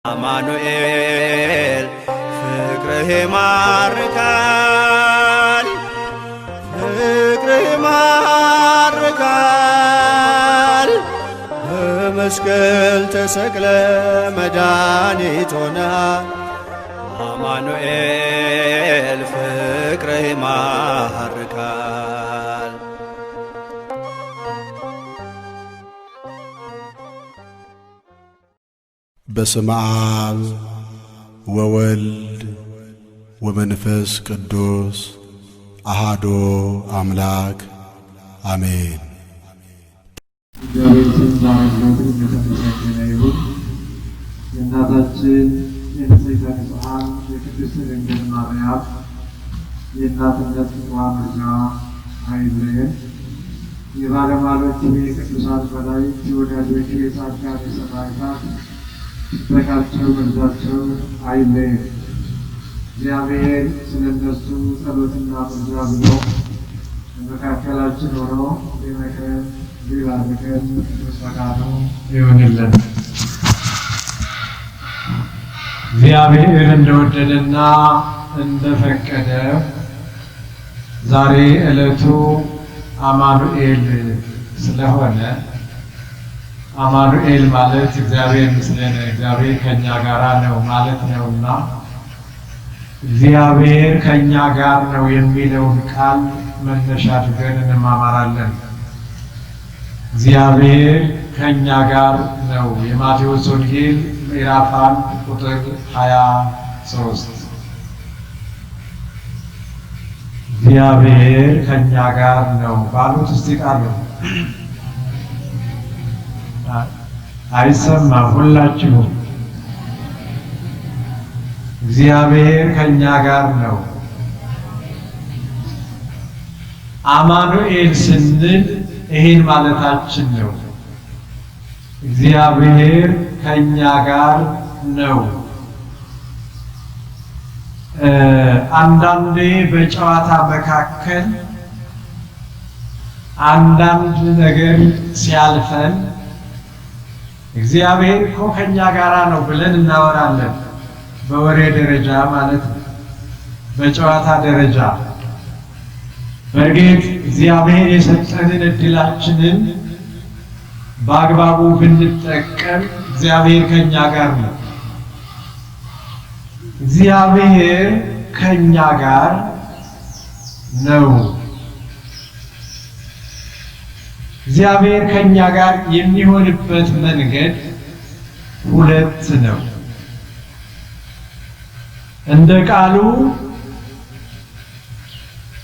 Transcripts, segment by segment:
አማኑኤል ፍቅርህ ይማርካል በመስቀል ተሰቅለ መድኃኒት ሆነሃል አማኑኤል ፍቅርህ ይማርካል። በስመ አብ ወወልድ ወመንፈስ ቅዱስ አሐዱ አምላክ አሜን። የእናታችን የንጽሕተ ንጹሐን የቅድስት ድንግል ማርያም የእናትነት ዋርጃ አይለየን። የባለሟሎቹ የቅዱሳን መላእክት የወዳጆቹ የጻድቃን የሰማዕታት ጥበቃቸው ምልጃቸው አይለየን። እግዚአብሔር ስለ እነሱ ጸሎትና ምልጃ ብሎ በመካከላችን ሆኖ ሊመክረን ሊባርከን ቅዱስ ፈቃዱ ይሁንልን። እግዚአብሔር እንደወደደና እንደፈቀደ ዛሬ ዕለቱ አማኑኤል ስለሆነ አማኑኤል ማለት እግዚአብሔር ምስሌነ እግዚአብሔር ከኛ ጋር ነው ማለት ነውና እግዚአብሔር ከኛ ጋር ነው የሚለውን ቃል መነሻ አድርገን እንማማራለን። እግዚአብሔር ከኛ ጋር ነው። የማቴዎስ ወንጌል ምዕራፍ 1 ቁጥር 23 እግዚአብሔር ከኛ ጋር ነው ባሉት እስቲ ቃሉ አይሰማም። ሁላችሁም እግዚአብሔር ከኛ ጋር ነው። አማኑኤል ስንል ይሄን ማለታችን ነው። እግዚአብሔር ከኛ ጋር ነው። አንዳንዴ በጨዋታ መካከል አንዳንድ ነገር ሲያልፈን እግዚአብሔር እኮ ከኛ ጋር ነው ብለን እናወራለን። በወሬ ደረጃ ማለት ነው፣ በጨዋታ ደረጃ። በእርግጥ እግዚአብሔር የሰጠንን እድላችንን በአግባቡ ብንጠቀም እግዚአብሔር ከኛ ጋር ነው። እግዚአብሔር ከኛ ጋር ነው። እግዚአብሔር ከኛ ጋር የሚሆንበት መንገድ ሁለት ነው። እንደ ቃሉ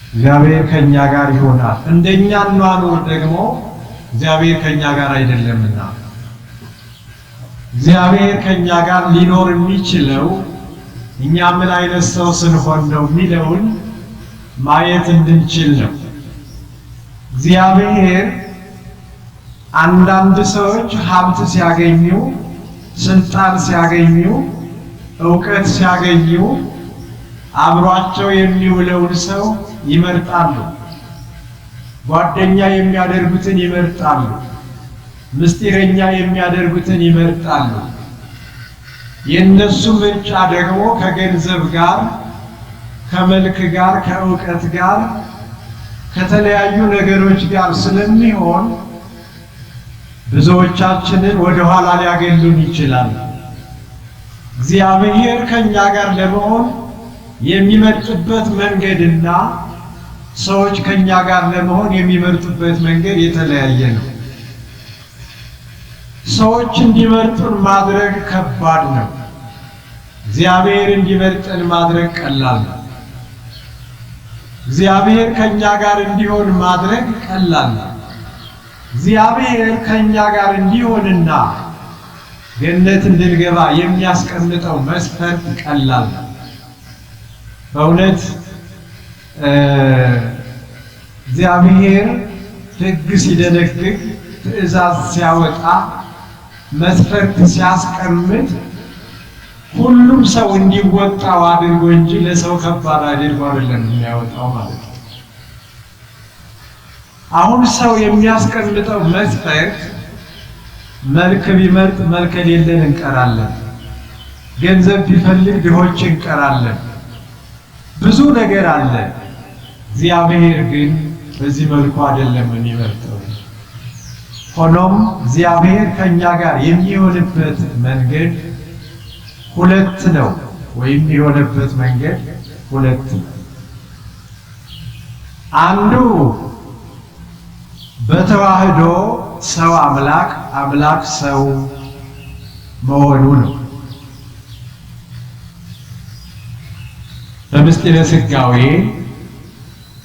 እግዚአብሔር ከኛ ጋር ይሆናል። እንደኛ ኗኑር ደግሞ እግዚአብሔር ከኛ ጋር አይደለምና እግዚአብሔር ከኛ ጋር ሊኖር የሚችለው እኛ ምን አይነት ሰው ስንሆን ነው የሚለውን ማየት እንድንችል ነው። እግዚአብሔር አንዳንድ ሰዎች ሀብት ሲያገኙ፣ ስልጣን ሲያገኙ፣ ዕውቀት ሲያገኙ አብሯቸው የሚውለውን ሰው ይመርጣሉ። ጓደኛ የሚያደርጉትን ይመርጣሉ። ምስጢረኛ የሚያደርጉትን ይመርጣሉ። የእነሱ ምርጫ ደግሞ ከገንዘብ ጋር፣ ከመልክ ጋር፣ ከዕውቀት ጋር፣ ከተለያዩ ነገሮች ጋር ስለሚሆን ብዙዎቻችንን ወደ ኋላ ሊያገሉን ይችላል። እግዚአብሔር ከኛ ጋር ለመሆን የሚመርጥበት መንገድና ሰዎች ከኛ ጋር ለመሆን የሚመርጡበት መንገድ የተለያየ ነው። ሰዎች እንዲመርጡን ማድረግ ከባድ ነው። እግዚአብሔር እንዲመርጠን ማድረግ ቀላል ነው። እግዚአብሔር ከኛ ጋር እንዲሆን ማድረግ ቀላል ነው። እግዚአብሔር ከኛ ጋር እንዲሆንና ገነት እንድንገባ የሚያስቀምጠው መስፈርት ቀላል ነው። በእውነት እግዚአብሔር ሕግ ሲደነግግ፣ ትእዛዝ ሲያወጣ፣ መስፈርት ሲያስቀምጥ ሁሉም ሰው እንዲወጣው አድርጎ እንጂ ለሰው ከባድ አድርጎ አይደለም የሚያወጣው ማለት ነው። አሁን ሰው የሚያስቀምጠው መስፈርት መልክ ቢመርጥ መልክ የሌለን እንቀራለን። ገንዘብ ቢፈልግ ድሆች እንቀራለን። ብዙ ነገር አለ። እግዚአብሔር ግን በዚህ መልኩ አይደለም የሚመርጠው። ሆኖም እግዚአብሔር ከኛ ጋር የሚሆንበት መንገድ ሁለት ነው፣ ወይም የሆነበት መንገድ ሁለት ነው። አንዱ በተዋህዶ ሰው አምላክ፣ አምላክ ሰው መሆኑ ነው። በምስጢረ ሥጋዌ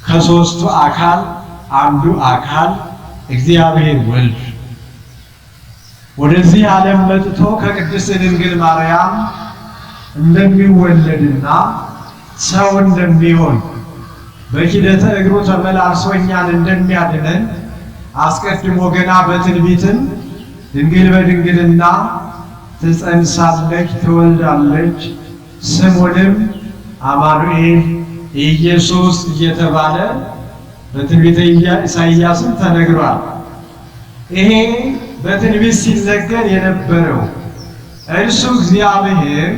ከሦስቱ አካል አንዱ አካል እግዚአብሔር ወልድ ወደዚህ ዓለም መጥቶ ከቅድስት ድንግል ማርያም እንደሚወለድና ሰው እንደሚሆን በኪደተ እግሩ ተመላልሶ እኛን እንደሚያድነን አስቀድሞ ገና በትንቢትም ድንግል በድንግልና ትጸንሳለች፣ ትወልዳለች፣ ስሙንም አማኑኤል ኢየሱስ እየተባለ በትንቢተ ኢሳይያስም ተነግሯል። ይሄ በትንቢት ሲነገር የነበረው እርሱ እግዚአብሔር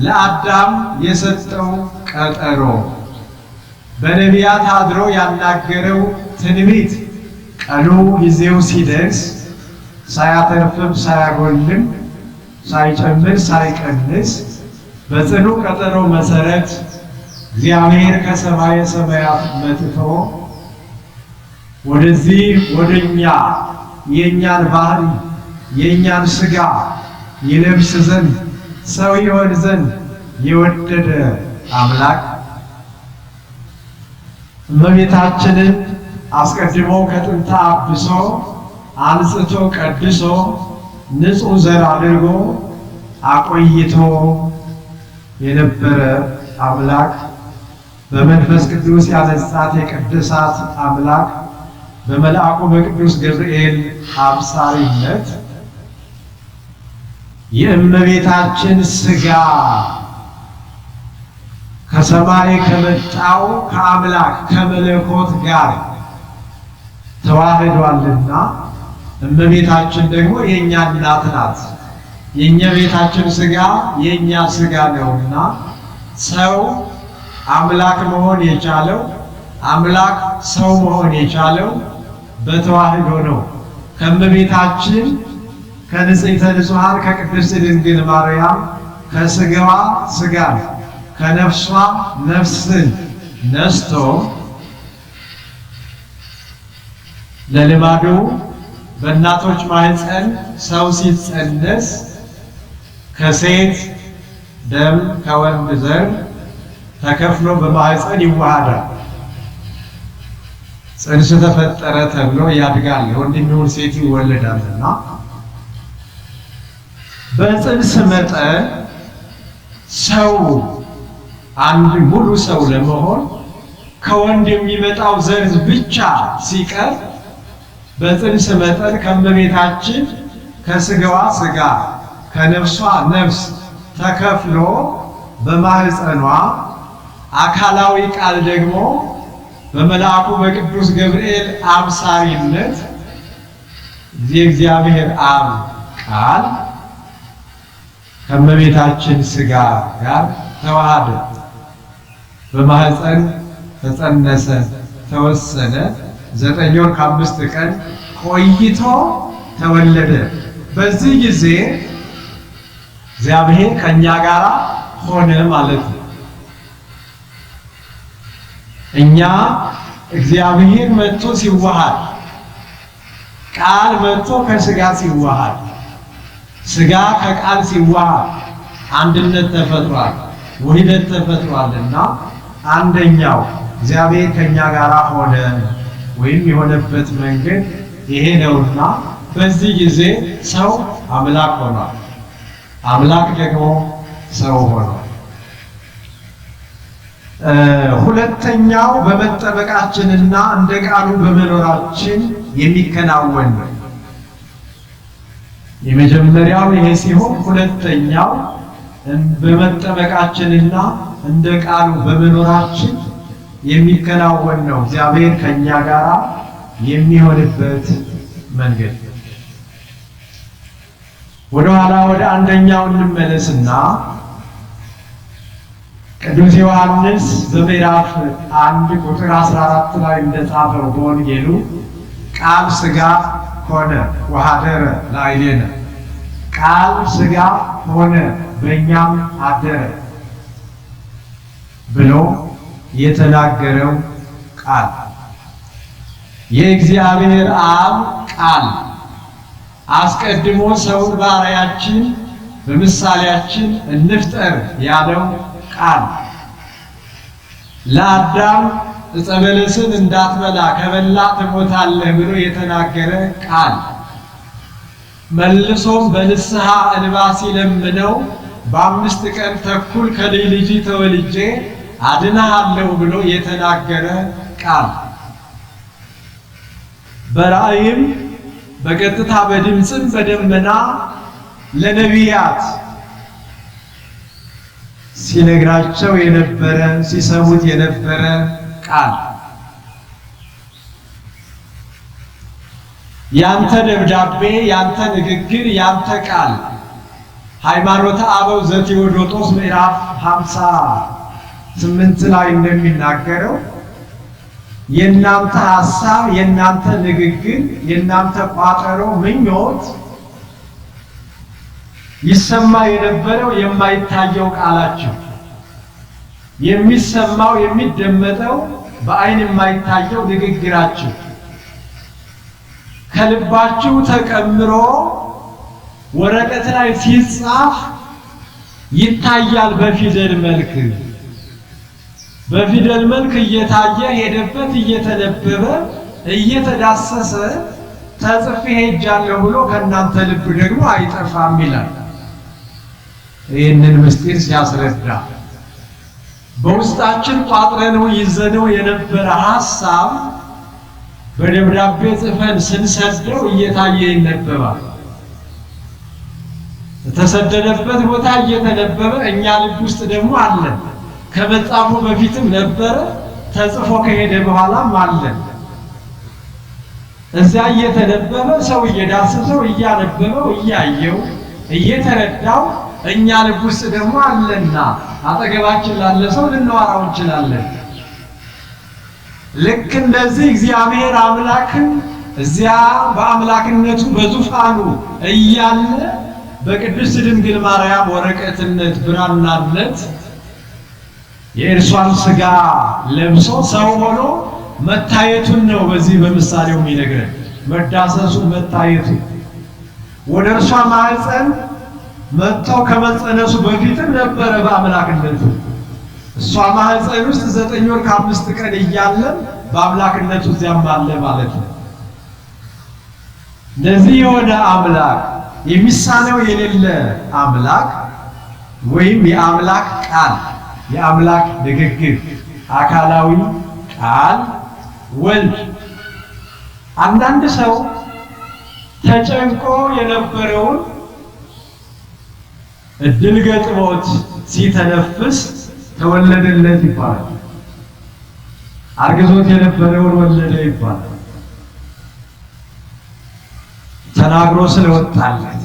ለአዳም የሰጠው ቀጠሮ በነቢያት አድሮ ያናገረው ትንቢት ቀኑ ጊዜው ሲደርስ ሳያተርፍም ሳያጎልም ሳይጨምር ሳይቀንስ በጽኑ ቀጠሮ መሰረት እግዚአብሔር ከሰማየ ሰማያት መጥቶ ወደዚህ ወደኛ የኛን ባህሪ የኛን ሥጋ ይለብስ ዘንድ ሰው ይሆን ዘንድ የወደደ አምላክ እመቤታችንን አስቀድሞ ከጥንተ አብሶ አንጽቶ ቀድሶ ንጹሕ ዘር አድርጎ አቆይቶ የነበረ አምላክ በመንፈስ ቅዱስ ያነጻት የቅድሳት አምላክ በመልአኩ በቅዱስ ገብርኤል አብሳሪነት የእመቤታችን ሥጋ ከሰማይ ከመጣው ከአምላክ ከመለኮት ጋር ተዋህዷልና እመቤታችን ደግሞ የኛ እናት ናት። የኛ ቤታችን ሥጋ የኛ ሥጋ ነውና ሰው አምላክ መሆን የቻለው አምላክ ሰው መሆን የቻለው በተዋህዶ ነው። ከእመቤታችን ከንጽሕተ ንጹሐን ከቅድስት ድንግል ማርያም ከሥጋዋ ሥጋን ከነፍሷ ነፍስን ነስቶ ለልማዱ በእናቶች ማህፀን ሰው ሲጸነስ ከሴት ደም ከወንድ ዘር ተከፍሎ በማህፀን ይዋሃዳል። ጽንስ ተፈጠረ ተብሎ ያድጋል። ወንድ የሚሆን ሴት ይወለዳልና በጽንስ መጠን ሰው አንድ ሙሉ ሰው ለመሆን ከወንድ የሚመጣው ዘር ብቻ ሲቀር በጽንስ መጠን ከእመቤታችን ከሥጋዋ ሥጋ ከነፍሷ ነፍስ ተከፍሎ በማህፀኗ አካላዊ ቃል ደግሞ በመልአኩ በቅዱስ ገብርኤል አብሳሪነት የእግዚአብሔር አብ ቃል ከእመቤታችን ሥጋ ጋር ተዋሃደ። በማህፀን ተጸነሰ፣ ተወሰነ። 9 ወር ከ5 ቀን ቆይቶ ተወለደ። በዚህ ጊዜ እግዚአብሔር ከኛ ጋር ሆነ ማለት ነው። እኛ እግዚአብሔር መጥቶ ሲዋሃድ፣ ቃል መጥቶ ከሥጋ ሲዋሃድ፣ ሥጋ ከቃል ሲዋሃድ አንድነት ተፈጥሯል፣ ውህደት ተፈጥሯልና አንደኛው እግዚአብሔር ከኛ ጋር ሆነ ወይም የሆነበት መንገድ ይሄ ነውና በዚህ ጊዜ ሰው አምላክ ሆኗል፣ አምላክ ደግሞ ሰው ሆኗል። ሁለተኛው በመጠበቃችንና እንደ ቃሉ በመኖራችን የሚከናወን ነው። የመጀመሪያው ይሄ ሲሆን ሁለተኛው በመጠበቃችንና እንደ ቃሉ በመኖራችን የሚከናወን ነው። እግዚአብሔር ከኛ ጋር የሚሆንበት መንገድ። ወደ ኋላ ወደ አንደኛው እንመለስና ቅዱስ ዮሐንስ በምዕራፍ 1 ቁጥር 14 ላይ እንደጻፈው በወንጌሉ ቃል ሥጋ ሆነ ወኀደረ ላዕሌነ፣ ቃል ሥጋ ሆነ በእኛም አደረ ብሎ የተናገረው ቃል የእግዚአብሔር አብ ቃል አስቀድሞ ሰውን በአርአያችን በምሳሌያችን እንፍጠር ያለው ቃል ለአዳም ዕፀ በለስን እንዳትበላ ከበላ ትሞታለህ ብሎ የተናገረ ቃል መልሶም በንስሐ እንባ ሲለምነው በ5 ቀን ተኩል ከልጅ ልጅ ተወልጄ አድንሃለሁ ብሎ የተናገረ ቃል በራእይም በቀጥታ በድምፅም በደመና ለነቢያት ሲነግራቸው የነበረ ሲሰሙት የነበረ ቃል ያንተ ደብዳቤ ያንተ ንግግር ያንተ ቃል ሃይማኖተ አበው ዘቴዎዶጦስ ምዕራፍ 58 ላይ እንደሚናገረው የናንተ ሐሳብ የናንተ ንግግር የናንተ ቋጠሮ ምኞት ይሰማ የነበረው የማይታየው ቃላችሁ የሚሰማው የሚደመጠው በአይን የማይታየው ንግግራችሁ ከልባችሁ ተቀምሮ ወረቀት ላይ ሲጻፍ ይታያል። በፊደል መልክ እየታየ ሄደበት እየተነበበ እየተዳሰሰ ተጽፌ ሄጃለሁ ብሎ ከእናንተ ልብ ደግሞ አይጠፋም ይላል። ይህንን ምስጢር ሲያስረዳ በውስጣችን ቋጥረነው ይዘነው የነበረ ሐሳብ በደብዳቤ ጽፈን ስንሰደው እየታየ ይነበባል። ተሰደደበት ቦታ እየተነበበ እኛ ልብ ውስጥ ደግሞ አለ። ከመጻፉ በፊትም ነበረ፣ ተጽፎ ከሄደ በኋላም አለ። እዚያ እየተነበበ ሰው እየዳሰሰው እያነበበው እያየው እየተረዳው እኛ ልብ ውስጥ ደግሞ አለና አጠገባችን ላለ ሰው ልናወራው እንችላለን። ልክ እንደዚህ እግዚአብሔር አምላክ እዚያ በአምላክነቱ በዙፋኑ እያለ በቅድስት ድንግል ማርያም ወረቀትነት ብራናነት የእርሷን ሥጋ ለብሶ ሰው ሆኖ መታየቱን ነው በዚህ በምሳሌው የሚነግረን። መዳሰሱን መታየቱ ወደ እርሷ ማህፀን መጥተው ከመጸነሱ በፊትም ነበረ በአምላክነቱ። እሷ ማህፀን ውስጥ 9 ወር ከ5 ቀን እያለ በአምላክነቱ እዚያም አለ ማለት ነው። እንደዚህ የሆነ አምላክ የሚሳነው የሌለ አምላክ ወይም የአምላክ ቃል የአምላክ ንግግር አካላዊ ቃል ወልድ። አንዳንድ ሰው ተጨንቆ የነበረውን እድል ገጥሞት ሲተነፍስ ተወለደለት ይባላል። አርግዞት የነበረውን ወለደ ይባላል። ተናግሮ ስለወጣለት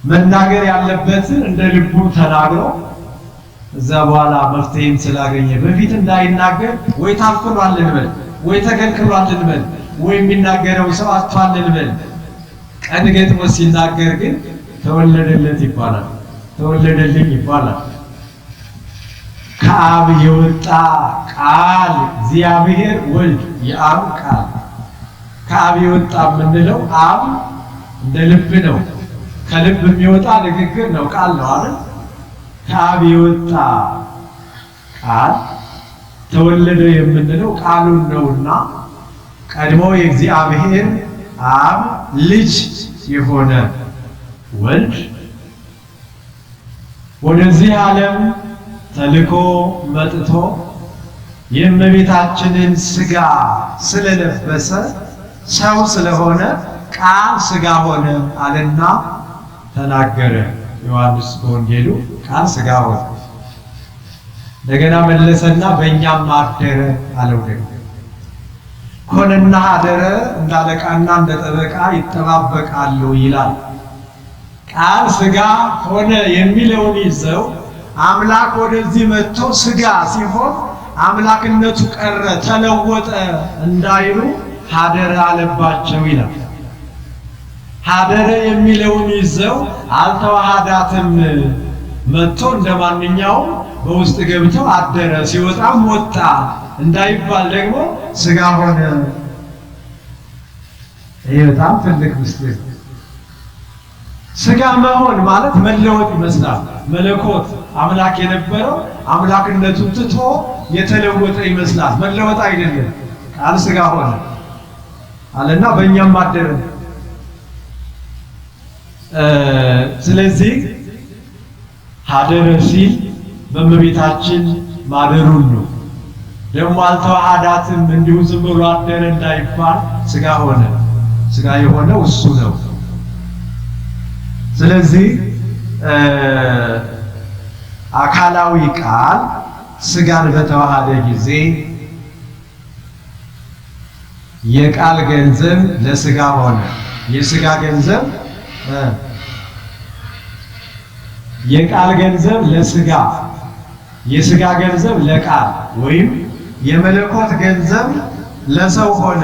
መናገር ያለበትን እንደ ልቡ ተናግሮ እዛ በኋላ መፍትሄን ስላገኘ በፊት እንዳይናገር ወይ ታፍኗል እንበል ወይ ተከልክሏል እንበል ወይ የሚናገረው ሰው አጥቷል እንበል። ቀን ገጥሞ ሲናገር ግን ተወለደለት ይባላል፣ ተወለደልኝ ይባላል። ከአብ የወጣ ቃል እግዚአብሔር ወልድ የአብ ቃል። ከአብ የወጣ የምንለው አብ እንደ ልብ ነው፣ ከልብ የሚወጣ ንግግር ነው፣ ቃል ነው አይደል? ከአብ የወጣ ቃል ተወለደ የምንለው ቃሉን ነውና ቀድሞ የእግዚአብሔር አብ ልጅ የሆነ ወልድ ወደዚህ ዓለም ተልኮ መጥቶ የእመቤታችንን ሥጋ ስለለበሰ ሰው ስለሆነ ቃል ሥጋ ሆነ አለና ተናገረ። ዮሐንስ በወንጌሉ ቃል ሥጋ ሆነ። እንደገና መለሰና በእኛም አደረ አለው። ደግሞ ኮነና አደረ እንዳለቃና እንደ ጠበቃ ይጠባበቃሉ ይላል። ቃል ሥጋ ሆነ የሚለውን ይዘው አምላክ ወደዚህ መጥቶ ሥጋ ሲሆን አምላክነቱ ቀረ ተለወጠ እንዳይሉ ሀደረ አለባቸው ይላል። ሀደረ የሚለውን ይዘው አልተዋሃዳትም መጥቶ እንደማንኛውም በውስጥ ገብተው አደረ ሲወጣም ወጣ እንዳይባል ደግሞ ሥጋ ሆነ። ይሄ በጣም ትልቅ ምስጢር። ሥጋ መሆን ማለት መለወጥ ይመስላል። መለኮት አምላክ የነበረው አምላክነቱን ትቶ የተለወጠ ይመስላል። መለወጥ አይደለም። ቃል ሥጋ ሆነ አለና በእኛም አደረ። ስለዚህ ሀደረ ሲል በእመቤታችን ማደሩን ነው። ደግሞ አልተዋሃዳትም እንዲሁ ዝም ብሎ አደረ እንዳይባል ሥጋ ሆነ። ሥጋ የሆነው እሱ ነው። ስለዚህ አካላዊ ቃል ሥጋን በተዋሃደ ጊዜ የቃል ገንዘብ ለሥጋ ሆነ። የሥጋ ገንዘብ የቃል ገንዘብ ለሥጋ፣ የሥጋ ገንዘብ ለቃል ወይም የመለኮት ገንዘብ ለሰው ሆነ።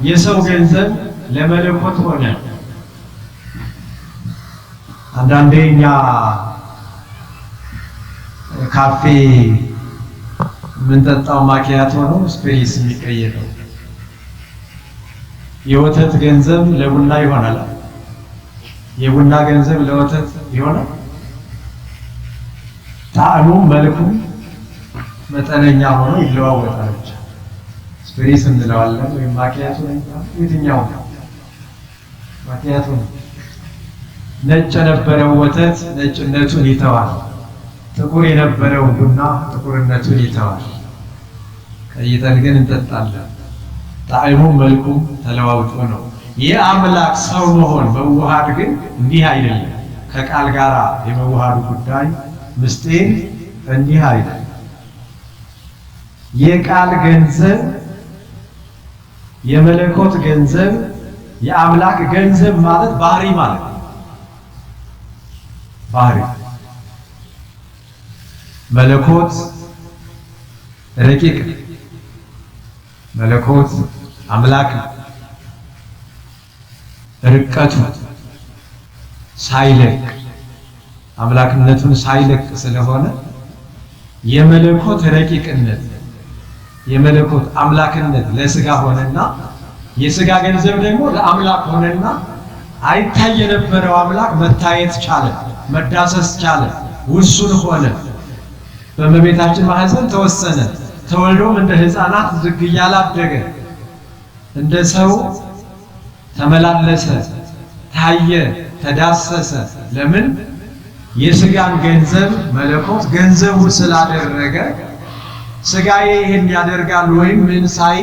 የሰው ገንዘብ ለመለኮት ሆነ። አንዳንዴ እኛ ካፌ የምንጠጣው ማኪያቶ ነው ስፔስ የሚቀየረው። የወተት ገንዘብ ለቡና ይሆናል። የቡና ገንዘብ ለወተት ይሆናል። ጣዕሙም መልኩም መጠነኛ ሆኖ ይለዋወጣል። ብቻ ስፔስ እንለዋለን ወይም ማኪያቶ ነው። የትኛው ማኪያቶ ነው? ነጭ የነበረው ወተት ነጭነቱን ይተዋል። ጥቁር የነበረው ቡና ጥቁርነቱን ይተዋል። ቀይጠን ግን እንጠጣለን። ጣዕሙም መልኩም ተለዋውጦ ነው። የአምላክ ሰው መሆን መዋሃድ ግን እንዲህ አይደለም። ከቃል ጋር የመዋሃዱ ጉዳይ ምስጢር እንዲህ አይደለም። የቃል ገንዘብ የመለኮት ገንዘብ የአምላክ ገንዘብ ማለት ባህሪ ማለት ነው። ባህሪ መለኮት ረቂቅ፣ መለኮት አምላክ ርቀቱ ሳይለቅ አምላክነቱን ሳይለቅ ስለሆነ የመለኮት ረቂቅነት የመለኮት አምላክነት ለሥጋ ሆነና የሥጋ ገንዘብ ደግሞ ለአምላክ ሆነና አይታይ የነበረው አምላክ መታየት ቻለ፣ መዳሰስ ቻለ፣ ውሱን ሆነ። በእመቤታችን ማህፀን ተወሰነ። ተወልዶም እንደ ሕፃናት ዝግ እያለ አደገ። እንደ ሰው ተመላለሰ፣ ታየ፣ ተዳሰሰ። ለምን? የሥጋን ገንዘብ መለኮት ገንዘቡ ስላደረገ ሥጋዬ ይህን ያደርጋል ወይም ምን ሳይ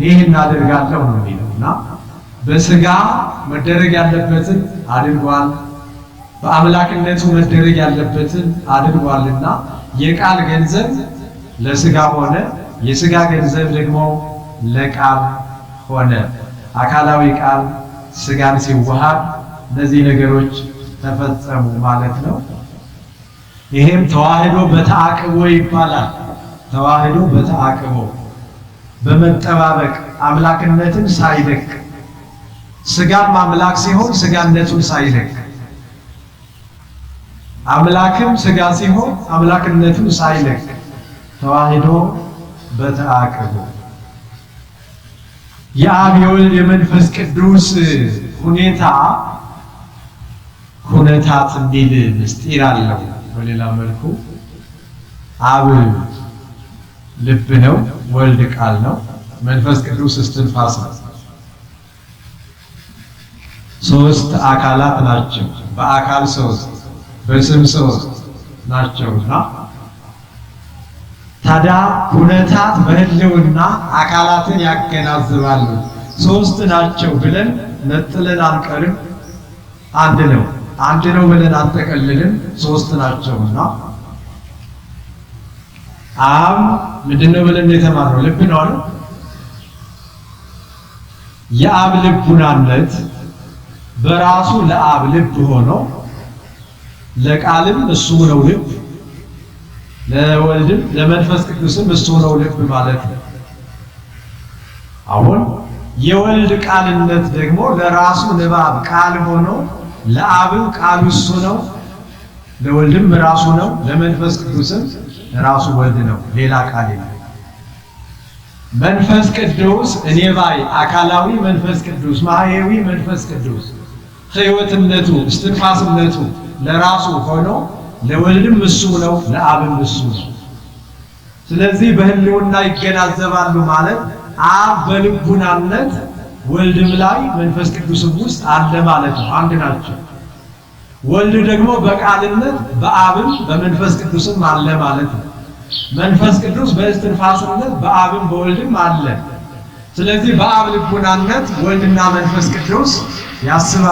ይህን አደርጋለሁ ነው የሚለውና በሥጋ መደረግ ያለበትን አድርጓል፣ በአምላክነቱ መደረግ ያለበትን አድርጓልና የቃል ገንዘብ ለሥጋ ሆነ፣ የሥጋ ገንዘብ ደግሞ ለቃል ሆነ። አካላዊ ቃል ሥጋን ሲዋሃድ እነዚህ ነገሮች ተፈጸሙ ማለት ነው። ይሄም ተዋህዶ በተአቅቦ ይባላል። ተዋህዶ በተአቅቦ በመጠባበቅ አምላክነትን ሳይለቅ ሥጋም አምላክ ሲሆን ሥጋነቱን ሳይለቅ አምላክም ሥጋ ሲሆን አምላክነቱን ሳይለቅ ተዋህዶ በተአቅቦ የአብ የወልድ የመንፈስ ቅዱስ ሁኔታ ሁነታት እንዲል ምስጢር አለው። በሌላ መልኩ አብ ልብ ነው፣ ወልድ ቃል ነው፣ መንፈስ ቅዱስ እስትንፋስ ነው። ሶስት አካላት ናቸው። በአካል ሶስት በስም ሶስት ናቸውና ታዲያ ሁነታት በህልውና አካላትን ያገናዝባሉ። ሶስት ናቸው ብለን ነጥለን አንቀርም። አንድ ነው ብለን አንጠቀልልም። ሶስት ናቸውና አብ ምንድነው ብለን የተማርነው? ልብ ነው አይደል? የአብ ልቡናነት በራሱ ለአብ ልብ ሆኖ ለቃልም እሱ ነው ልብ፣ ለወልድም ለመንፈስ ቅዱስም እሱ ነው ልብ ማለት ነው። አሁን የወልድ ቃልነት ደግሞ ለራሱ ንባብ ቃል ሆኖ ለአብም ቃሉ እሱ ነው፣ ለወልድም ራሱ ነው፣ ለመንፈስ ቅዱስም ራሱ ወልድ ነው፣ ሌላ ቃል የለም። መንፈስ ቅዱስ እኔ ባይ አካላዊ መንፈስ ቅዱስ ማህየዊ መንፈስ ቅዱስ ሕይወትነቱ እስትንፋስነቱ ለራሱ ሆኖ ለወልድም እሱ ነው፣ ለአብም እሱ ነው። ስለዚህ በህልውና ይገናዘባሉ ማለት አብ በልቡናነት ወልድም ላይ መንፈስ ቅዱስም ውስጥ አለ ማለት ነው። አንድ ናቸው። ወልድ ደግሞ በቃልነት በአብም በመንፈስ ቅዱስም አለ ማለት ነው። መንፈስ ቅዱስ በእስትንፋስነት በአብም በወልድም አለ። ስለዚህ በአብ ልቡናነት ወልድና መንፈስ ቅዱስ ያስባሉ።